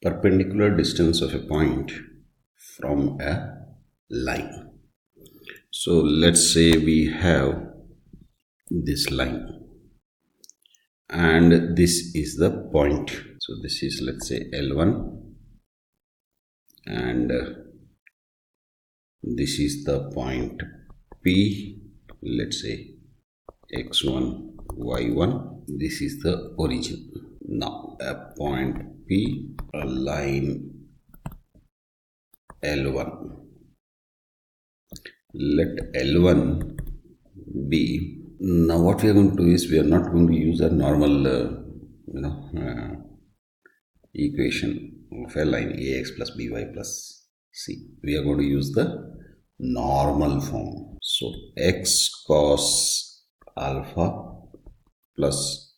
perpendicular distance of a point from a line. So let's say we have this line and this is the point. So this is, let's say, L1 and this is the point P, let's say x1 y1. This is the origin. Now a point P, a line L1. Let L1 be. Now what we are going to do is we are not going to use a normal equation of a line ax plus by plus c. We are going to use the normal form. So x cos alpha plus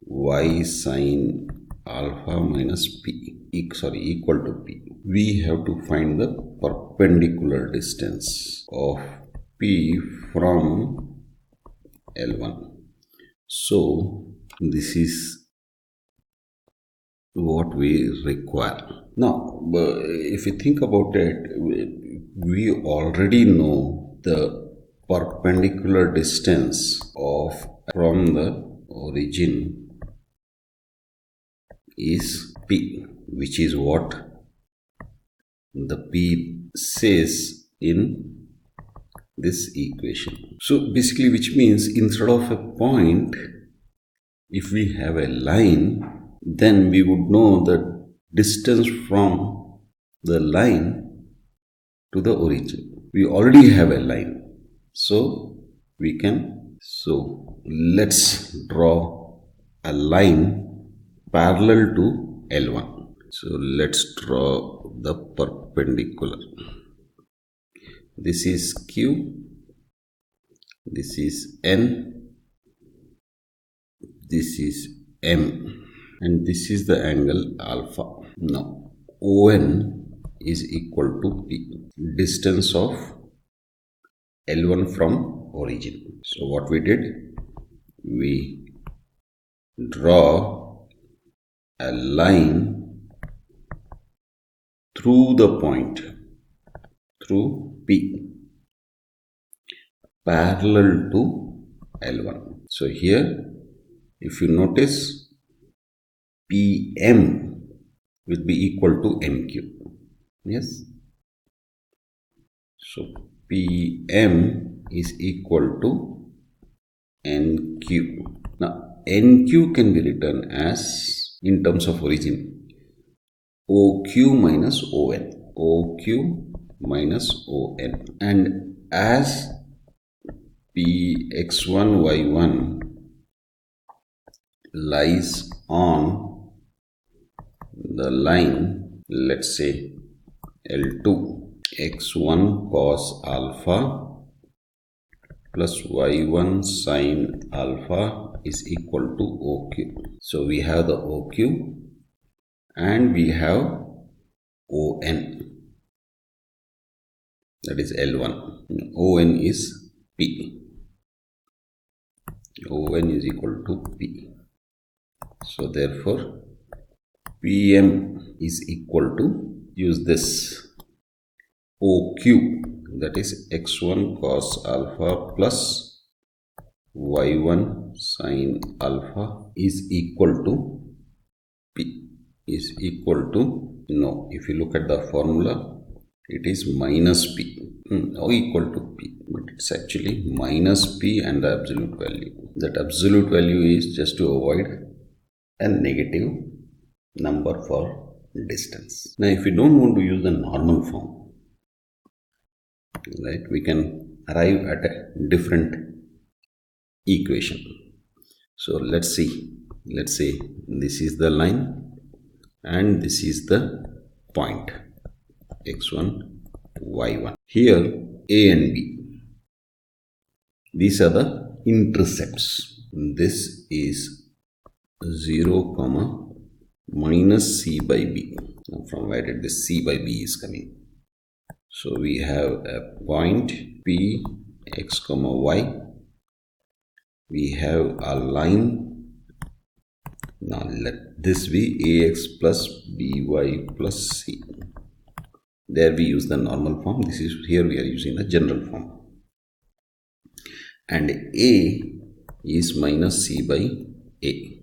y sin alpha minus p equal to p. We have to find the perpendicular distance of p from L1. So this is what we require. Now, if you think about it, we already know the perpendicular distance from the origin is P, which is what the P says in this equation. So basically, which means instead of a point, if we have a line, then we would know the distance from the line to the origin. We already have a line, so we can. So let's draw a line parallel to L1. So let's draw the perpendicular. This is Q, this is N, this is M, and this is the angle alpha. Now ON is equal to P, distance of L1 from origin. So what we did, we draw a line through the point, through P, parallel to L1. So here, if you notice, PM will be equal to MQ. Yes. So PM is equal to NQ. Now NQ can be written as, in terms of origin, OQ minus ON. OQ minus ON. And as Px1 y1 lies on the line, let's say L2, x1 cos alpha plus y1 sin alpha is equal to OQ. So we have the OQ and we have ON, that is L1. ON is P. ON is equal to P. So therefore PM is equal to, use this OQ, that is x1 cos alpha plus y1 sin alpha is equal to P, is equal to, no, if you look at the formula, it is minus P, or equal to P, but it's actually minus P and the absolute value. That absolute value is just to avoid a negative number for distance. Now if you don't want to use the normal form, right, we can arrive at a different equation. So let's see, let's say this is the line and this is the point x1 y1. Here A and B, these are the intercepts. This is 0 comma minus c by b. Now from where did this c by b is coming? So we have a point P x comma y. We have a line Now let this be ax plus by plus c. There we use the normal form. This is here we are using the general form. And a is minus c by a,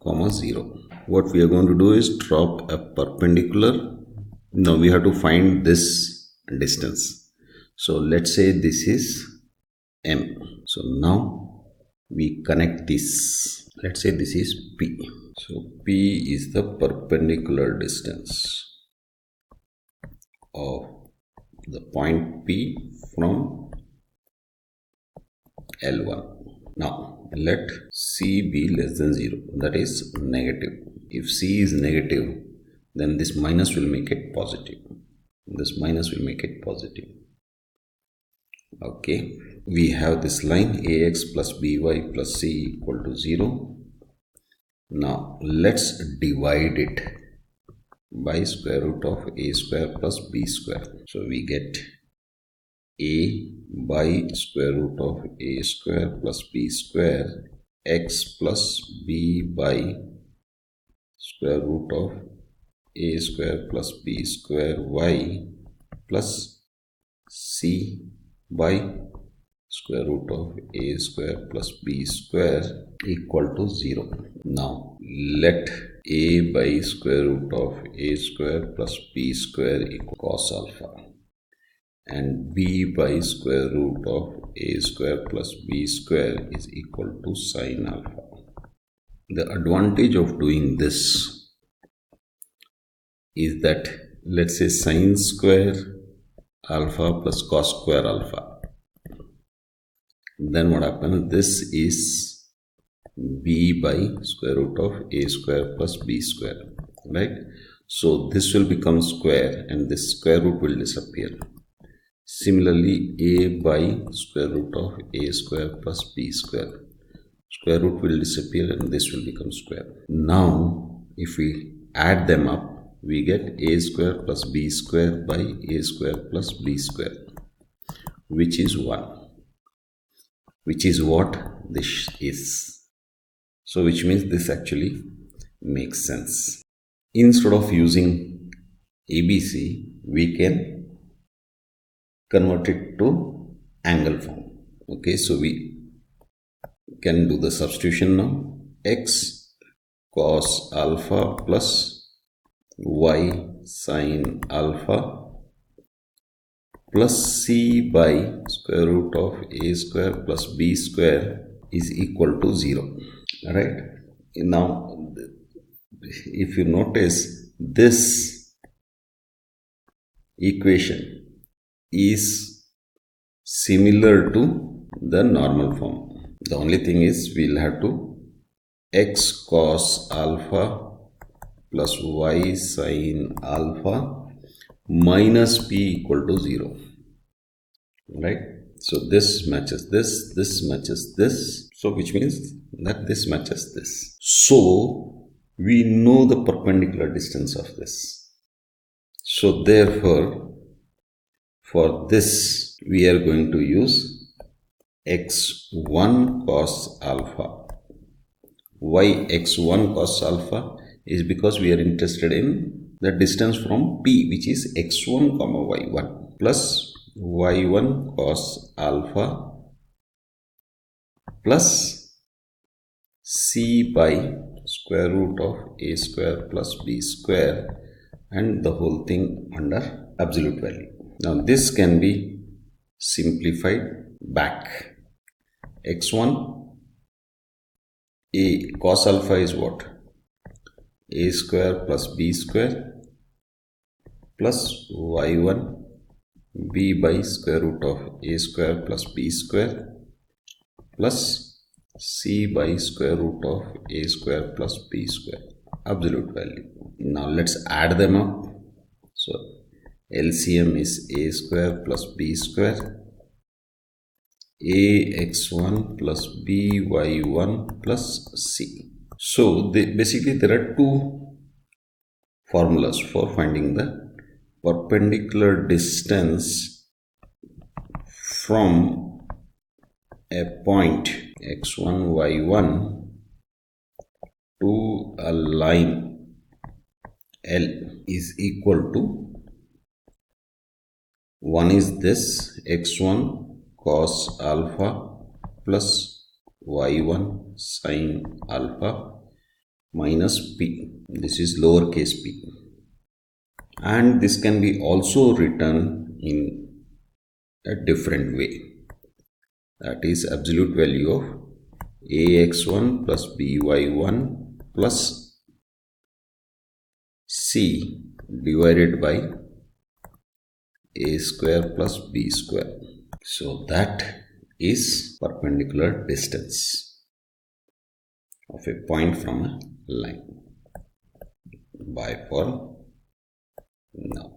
comma 0. What we are going to do is drop a perpendicular. Now we have to find this distance. So let's say this is m. So now we connect this. Let's say this is p. So p is the perpendicular distance of the point P from L1. Now let C be less than 0, that is negative. If C is negative, then this minus will make it positive. This minus will make it positive. Okay, we have this line ax plus by plus c equal to 0. Now let's divide it by square root of a square plus b square. So we get a by square root of a square plus b square x plus b by square root of a square plus b square y plus c by square root of a square plus b square equal to 0. Now let a by square root of a square plus b square equal cos alpha and b by square root of a square plus b square is equal to sin alpha. The advantage of doing this is that let's say sin square alpha plus cos square alpha. Then what happens? This is b by square root of a square plus b square, right? So this will become square and this square root will disappear. Similarly, a by square root of a square plus b square. Square root will disappear and this will become square. Now, if we add them up, we get a square plus b square by a square plus b square, which is 1. Which is what this is. So which means this actually makes sense. Instead of using ABC, we can convert it to angle form. Okay, so we can do the substitution now. X cos alpha plus y sin alpha plus c by square root of a square plus b square is equal to 0. Right? Now, if you notice, this equation is similar to the normal form. The only thing is we'll have to x cos alpha plus y sin alpha minus p equal to 0, right? So this matches this matches this, so which means that this matches this. So we know the perpendicular distance of this. So therefore, for this we are going to use x1 cos alpha. Why x1 cos alpha? Is because we are interested in the distance from P, which is x1 comma y1 plus y1 cos alpha plus c by square root of a square plus b square and the whole thing under absolute value. Now this can be simplified back. X1 a cos alpha is what? A square plus b square plus y1 b by square root of a square plus b square plus c by square root of a square plus b square, absolute value. Now let's add them up. So LCM is a square plus b square, ax1 plus by1 plus c. So basically there are two formulas for finding the perpendicular distance from a point x1 y1 to a line L is equal to, one is this x1 cos alpha plus y1 sin alpha minus p. This is lowercase p. And this can be also written in a different way. That is absolute value of ax1 plus by1 plus c divided by a square plus b square. So that is perpendicular distance of a point from a line. Bye for now.